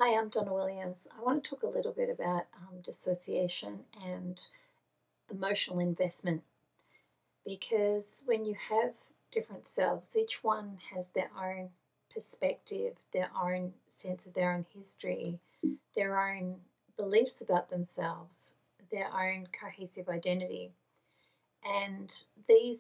Hi, I'm Donna Williams. I want to talk a little bit about dissociation and emotional investment because when you have different selves, each one has their own perspective, their own sense of their own history, their own beliefs about themselves, their own cohesive identity. And they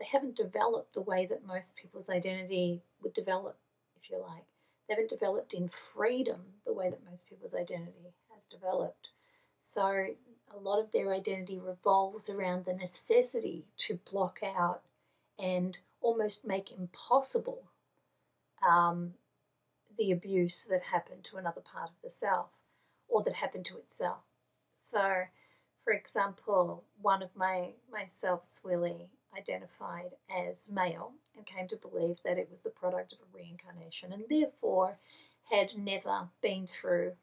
haven't developed the way that most people's identity would develop, if you like. They haven't developed in freedom the way that most people's identity has developed. So a lot of their identity revolves around the necessity to block out and almost make impossible the abuse that happened to another part of the self or that happened to itself. So, for example, one of my selves, Willie, identified as male and came to believe that it was the product of a reincarnation and therefore had never been through,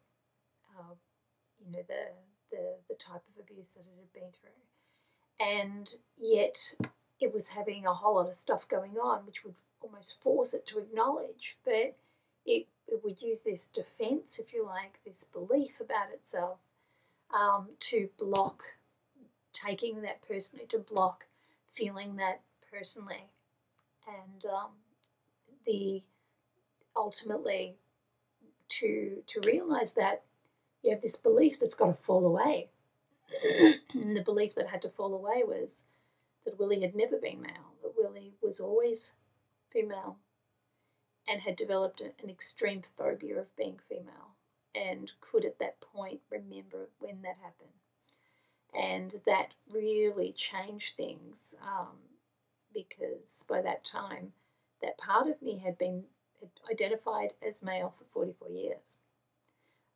the type of abuse that it had been through. And yet it was having a whole lot of stuff going on which would almost force it to acknowledge, but it would use this defense, if you like, this belief about itself to block taking that personally, to block feeling that personally. And the ultimately to realize that you have this belief that's got to fall away. And the belief that had to fall away was that Willie had never been male, that Willie was always female and had developed an extreme phobia of being female and could at that point remember when that happened. And that really changed things because by that time, that part of me had been identified as male for 44 years.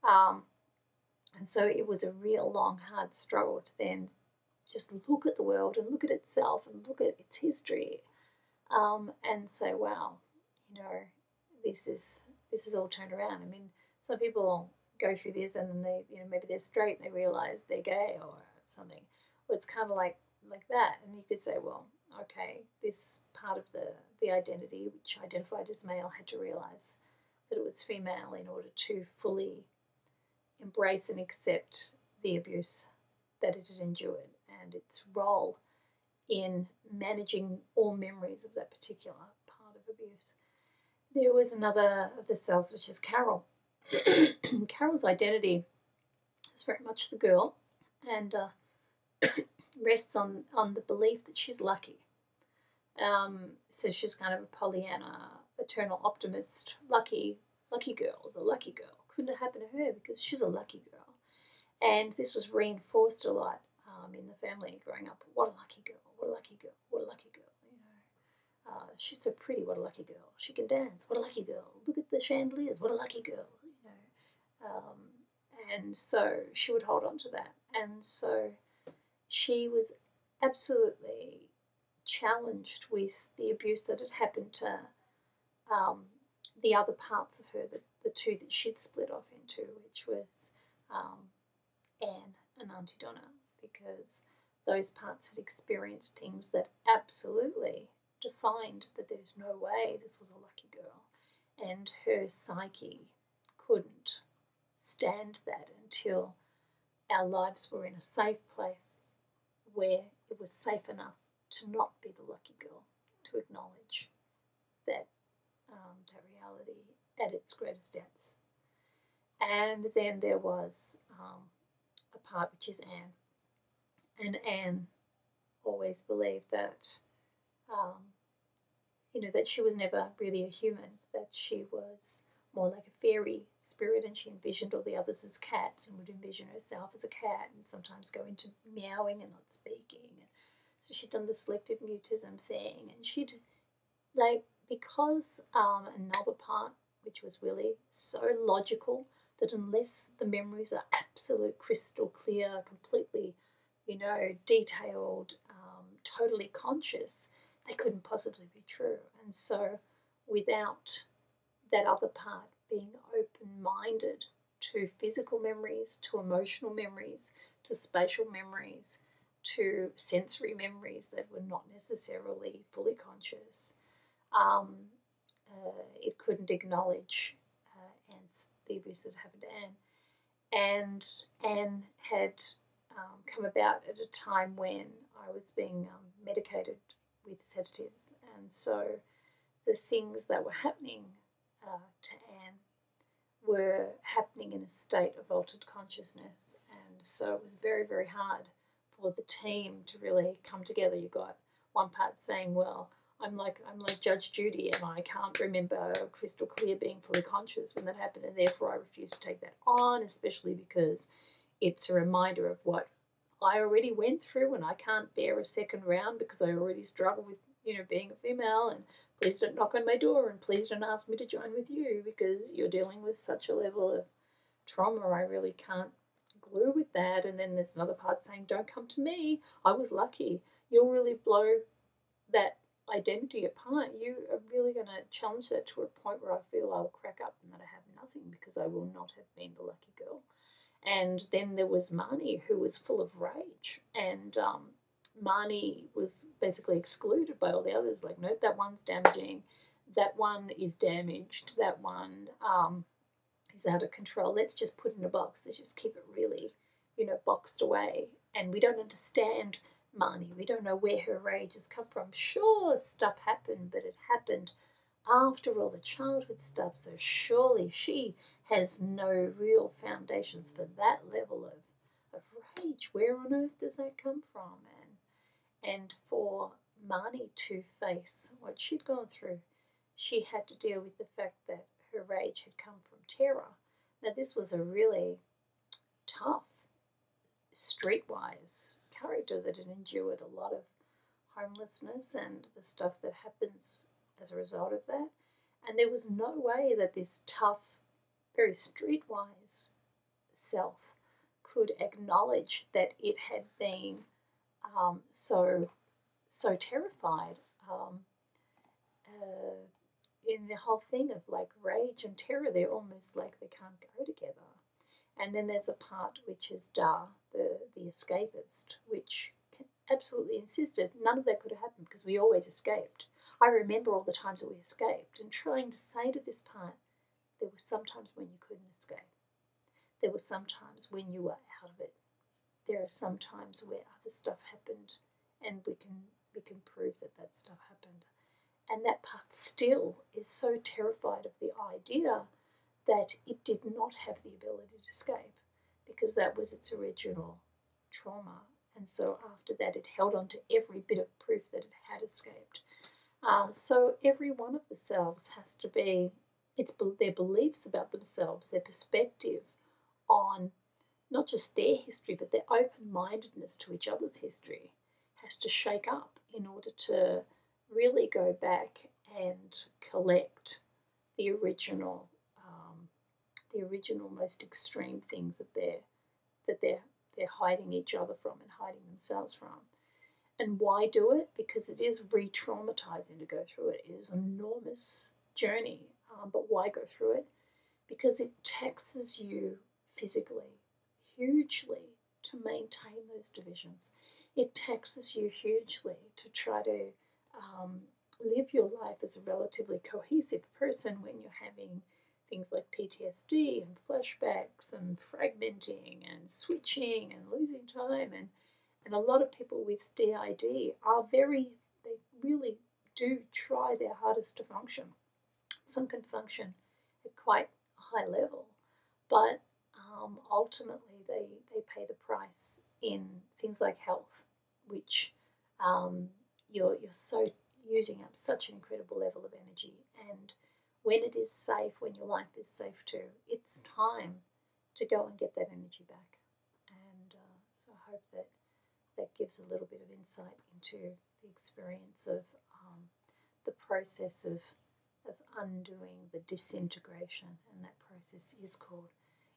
And so it was a real long, hard struggle to then just look at the world and look at itself and look at its history and say, wow, this is all turned around. I mean, some people go through this and then they, maybe they're straight and they realize they're gay or something. Well, it's kind of like that. And you could say, well, okay, this part of the identity, which identified as male, had to realize that it was female in order to fully embrace and accept the abuse that it had endured and its role in managing all memories of that particular part of abuse. There was another of the selves, which is Carol. Carol's identity is very much the girl and rests on the belief that she's lucky. So she's kind of a Pollyanna, eternal optimist, lucky girl, the lucky girl. Couldn't have happened to her because she's a lucky girl. And this was reinforced a lot in the family growing up. What a lucky girl, what a lucky girl, what a lucky girl. She's so pretty, what a lucky girl. She can dance, what a lucky girl. Look at the chandeliers, what a lucky girl. And so she would hold on to that. And so she was absolutely challenged with the abuse that had happened to the other parts of her, the two that she'd split off into, which was Anne and Auntie Donna, because those parts had experienced things that absolutely defined that there's no way this was a lucky girl. And her psyche couldn't stand that until our lives were in a safe place where it was safe enough to not be the lucky girl, to acknowledge that reality at its greatest depths. And then there was a part which is Anne. And Anne always believed that, that she was never really a human, that she was more like a fairy spirit, and she envisioned all the others as cats and would envision herself as a cat and sometimes go into meowing and not speaking. So she'd done the selective mutism thing, and she'd, because another part, which was Willie, so logical that unless the memories are absolute crystal clear, completely, detailed, totally conscious, they couldn't possibly be true. And so without that other part being open-minded to physical memories, to emotional memories, to spatial memories, to sensory memories that were not necessarily fully conscious, it couldn't acknowledge and since the abuse that happened to Anne. And Anne had come about at a time when I was being medicated with sedatives. And so the things that were happening to Anne were happening in a state of altered consciousness. And so it was very, very hard for the team to really come together. You got one part saying, well, I'm like Judge Judy, and I can't remember crystal clear being fully conscious when that happened, and therefore I refuse to take that on, especially because it's a reminder of what I already went through, and I can't bear a second round because I already struggle with, being a female, and please don't knock on my door, and please don't ask me to join with you because you're dealing with such a level of trauma. I really can't glue with that. And then there's another part saying, don't come to me. I was lucky. You'll really blow that identity apart. You are really going to challenge that to a point where I feel I'll crack up and that I have nothing because I will not have been the lucky girl. And then there was Marnie, who was full of rage, and Marnie was basically excluded by all the others. Like, nope, that one's damaging, that one is damaged, that one is out of control. Let's just put it in a box. Let's just keep it really, boxed away. And we don't understand Marnie. We don't know where her rage has come from. Sure, stuff happened, but it happened after all the childhood stuff. So surely she has no real foundations for that level of rage. Where on earth does that come from? And for Marnie to face what she'd gone through, she had to deal with the fact that her rage had come from terror. Now, this was a really tough, streetwise character that had endured a lot of homelessness and the stuff that happens as a result of that. And there was no way that this tough, very streetwise self could acknowledge that it had been so terrified in the whole thing of like rage and terror. They're almost like they can't go together. And then there's a part which is Da, the escapist, which absolutely insisted none of that could have happened because we always escaped. I remember all the times that we escaped and trying to say to this part, there were some times when you couldn't escape. There were some times when you were out of it. There are some times where other stuff happened and we can prove that stuff happened. And that part still is so terrified of the idea that it did not have the ability to escape because that was its original trauma. And so after that, it held on to every bit of proof that it had escaped. So every one of the selves has to be, their beliefs about themselves, their perspective on not just their history, but their open-mindedness to each other's history has to shake up in order to really go back and collect the original most extreme things that they're hiding each other from and hiding themselves from. And why do it? Because it is re-traumatizing to go through it. It is an enormous journey. But why go through it? Because it taxes you physically hugely to maintain those divisions. It taxes you hugely to try to live your life as a relatively cohesive person when you're having things like PTSD and flashbacks and fragmenting and switching and losing time. And a lot of people with DID they really do try their hardest to function. Some can function at quite a high level, but ultimately they pay the price in things like health, which you're so using up such an incredible level of energy. And when it is safe, when your life is safe too, it's time to go and get that energy back. And so I hope that gives a little bit of insight into the experience of the process of undoing the disintegration, and that process is called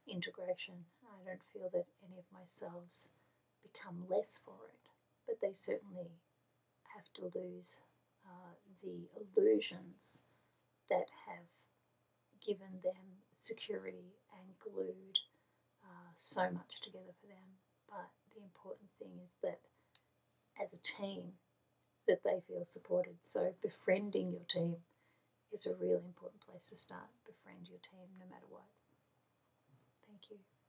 integration. I don't feel that any of my selves become less for it, but they certainly have to lose the illusions that have given them security and glued so much together for them. But the important thing is that as a team, that they feel supported. So befriending your team is a really important place to start. Befriend your team no matter what. you.